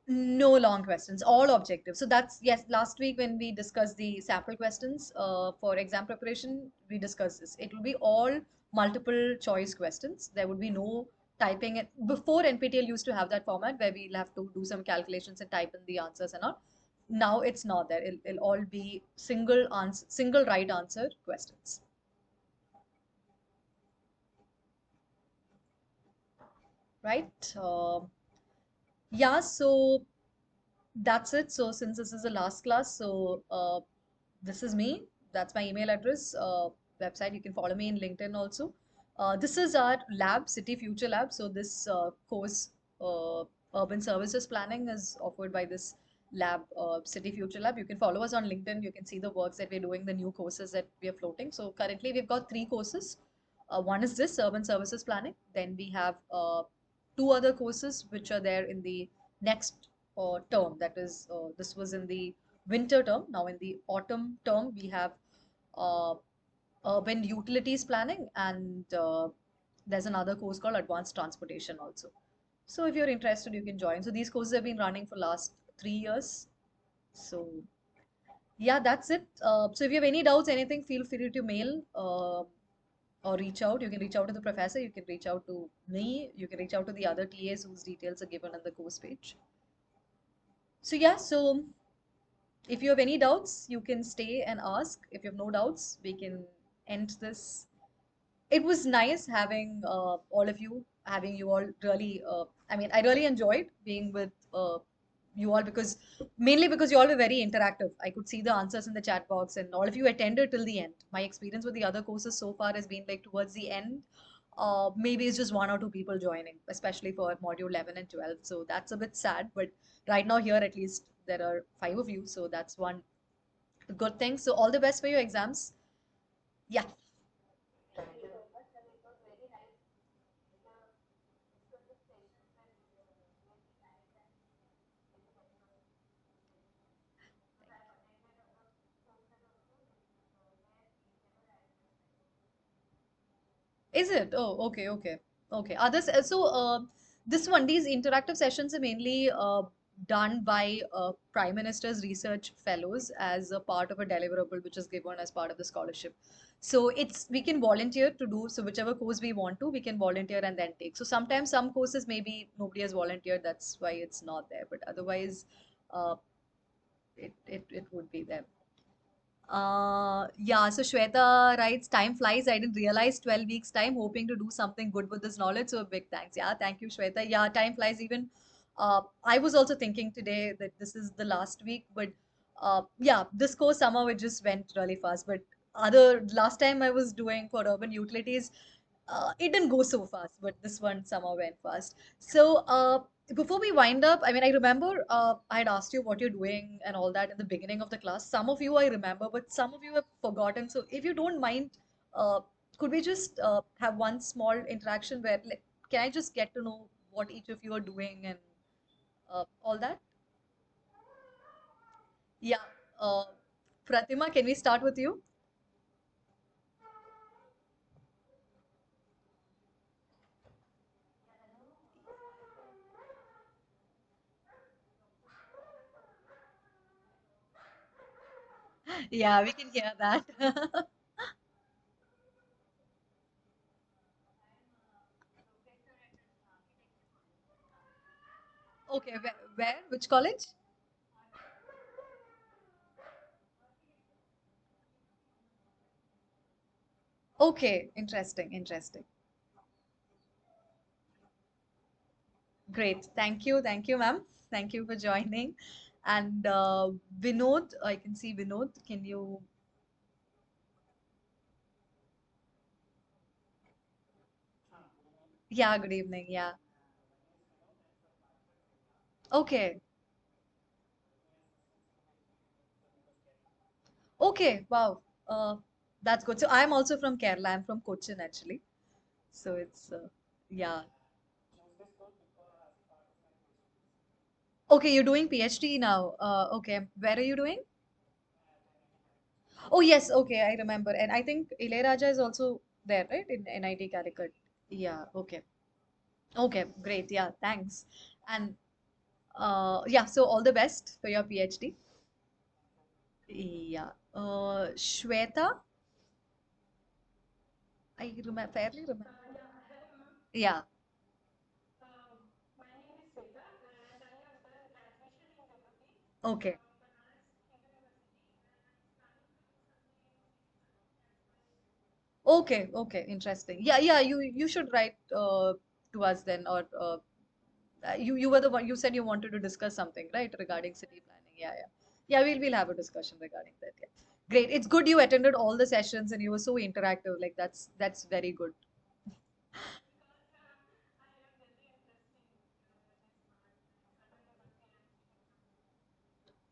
No long questions, all objective. So that's, yes, last week when we discussed the sample questions for exam preparation, we discussed this. It will be all multiple choice questions. There would be no typing it. Before NPTEL used to have that format where we'll have to do some calculations and type in the answers and all. Now it's not there. It'll all be single answer, single right answer questions, right? Yeah, so that's it. So since this is the last class, so this is me. That's my email address, website. You can follow me in LinkedIn also. This is our lab, City Future Lab. So this course, Urban Services Planning, is offered by this lab, City Future Lab. You can follow us on LinkedIn. You can see the works that we're doing, the new courses that we are floating. So currently we've got three courses. One is this Urban Services Planning. Then we have two other courses which are there in the next term. That is, this was in the winter term. Now in the autumn term, we have uh, urban utilities planning, and there's another course called advanced transportation also. So if you're interested, you can join. So these courses have been running for last 3 years. So yeah, that's it. So if you have any doubts, anything, feel free to mail or reach out. You can reach out to the professor. You can reach out to me. You can reach out to the other TAs whose details are given on the course page. So yeah, so if you have any doubts, you can stay and ask. If you have no doubts, we can end this. It was nice having all of you, having you all really. I mean, I really enjoyed being with you all, because mainly because you all were very interactive. I could see the answers in the chat box, and all of you attended till the end. My experience with the other courses so far has been like towards the end. Maybe it's just one or two people joining, especially for module 11 and 12. So that's a bit sad. But right now, here at least, there are five of you. So that's one good thing. So all the best for your exams. Yeah. Is it? Oh, okay, okay, okay. Others, this one, these interactive sessions are mainly done by Prime Minister's Research Fellows as a part of a deliverable which is given as part of the scholarship. So it's, we can volunteer to do, so whichever course we want to, we can volunteer and then take. So sometimes some courses maybe nobody has volunteered, that's why it's not there. But otherwise, uh, it would be there. Yeah, so Shweta writes, time flies. I didn't realize 12 weeks time, hoping to do something good with this knowledge. So big thanks. Yeah, thank you, Shweta. Yeah, time flies. Even I was also thinking today that this is the last week, but yeah, this course somehow it just went really fast. But other last time I was doing for urban utilities, it didn't go so fast, but this one somehow went fast. So, before we wind up, I mean, I remember I had asked you what you're doing and all that in the beginning of the class. Some of you I remember, but some of you have forgotten. So, if you don't mind, could we just have one small interaction where, like, can I just get to know what each of you are doing and all that? Yeah. Uh, Pratima, can we start with you? Yeah, we can hear that. Okay, where? Which college? Okay, interesting, interesting. Great. Thank you, ma'am. Thank you for joining. And Vinod, I can see Vinod. Can you? Yeah, good evening. Yeah. Okay. Okay. Wow. That's good. So I'm also from Kerala. I'm from Cochin actually. So it's yeah. Okay, you're doing PhD now. Okay. Where are you doing? Oh yes, okay, I remember. And I think Ilayaraja is also there, right? In NIT Calicut. Yeah, okay. Okay, great. Yeah, thanks. And yeah, so all the best for your PhD. Yeah. Shweta, I remember fairly remember. Yeah. Okay. Okay. Okay. Interesting. Yeah. Yeah. You should write to us then, or you were the one you said you wanted to discuss something, right, regarding city planning. Yeah. Yeah. Yeah. We'll have a discussion regarding that. Yeah. Great. It's good you attended all the sessions and you were so interactive. Like that's very good.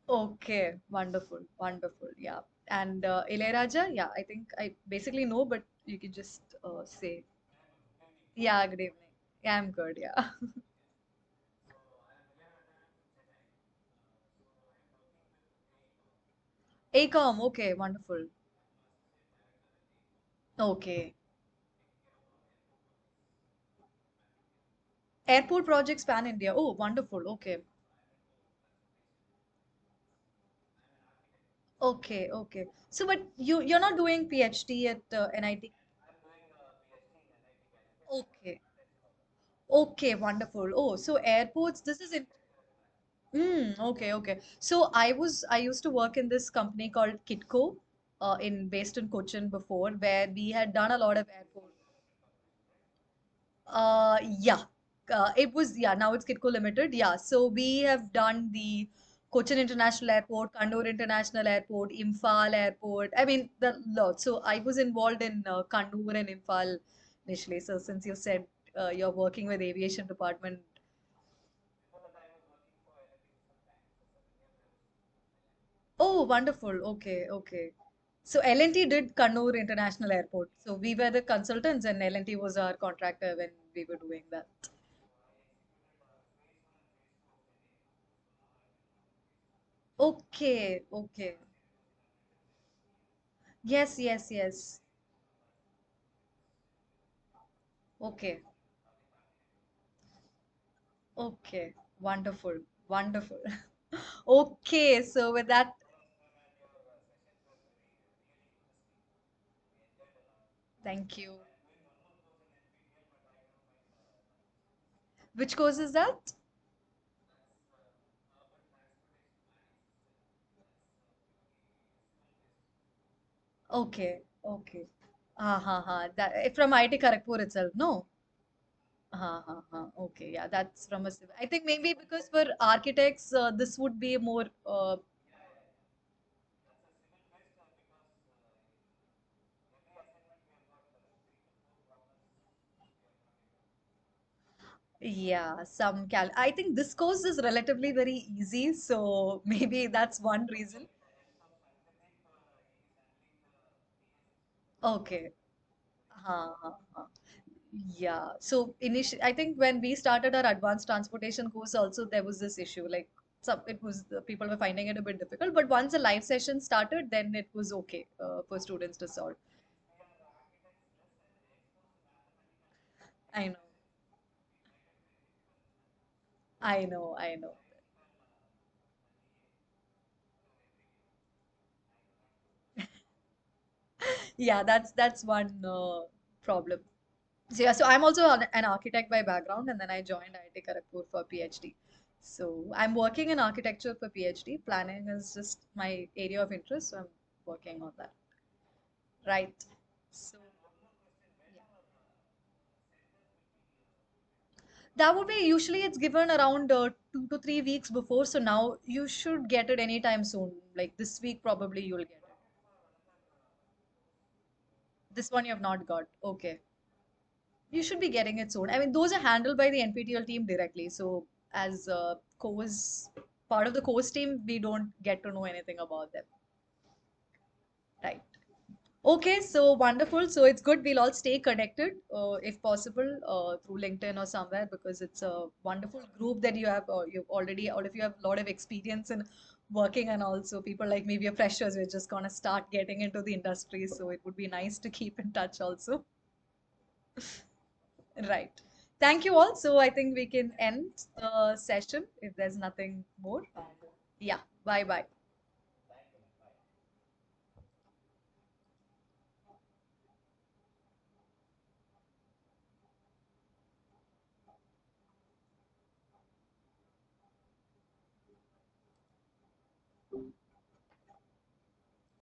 Okay, wonderful, wonderful. Yeah. And Ilayaraja, yeah, I think I basically know, but you can just say, yeah, good evening. Yeah, I'm good. Yeah. ACOM, okay, wonderful. Okay. Airport projects pan India. Oh, wonderful. Okay. Okay, okay. So, but you're not doing PhD at NIT. Okay. Okay, wonderful. Oh, so airports, this is it. Okay, okay. So I used to work in this company called Kitco, based in Cochin before, where we had done a lot of airport. Yeah. It was, yeah, now it's Kitco Limited. Yeah. So we have done the Cochin International Airport, Kannur International Airport, Imphal Airport. I mean, the lot. So I was involved in Kannur and Imphal initially. So since you said you're working with aviation department. Oh, wonderful. Okay, okay. So L&T did Kannur International Airport. So we were the consultants and L&T was our contractor when we were doing that. Okay, okay. Yes, yes, yes. Okay, okay. Wonderful, wonderful. Okay, so with that, thank you. Which course is that? Okay, okay. That from IIT Kharagpur itself, no? Okay, yeah, that's from a civil. I think maybe because for architects, this would be more. Yeah, some cal. I think this course is relatively very easy, so maybe that's one reason. Okay. Ha. Yeah. So initially, I think when we started our advanced transportation course, also there was this issue. Like some, it was the people were finding it a bit difficult. But once the live session started, then it was okay for students to solve. I know. I know. I know. Yeah, that's one problem. So yeah, so I'm also an architect by background, and then I joined IIT Kharagpur for PhD. So I'm working in architecture for PhD. Planning is just my area of interest, so I'm working on that. Right. So yeah. That would be usually it's given around 2 to 3 weeks before. So now you should get it anytime soon. Like this week, probably you'll get it. This one you have not got. Okay. You should be getting it soon. I mean, those are handled by the NPTEL team directly. So, as course part of the course team, we don't get to know anything about them, right? Okay, so wonderful. So it's good. We'll all stay connected, if possible, through LinkedIn or somewhere, because it's a wonderful group that you have. You've already, all of you have a lot of experience in working, and also people like me, we are freshers. We're just gonna start getting into the industry, so it would be nice to keep in touch also. Right. Thank you all. So I think we can end the session if there's nothing more. Yeah. Bye bye.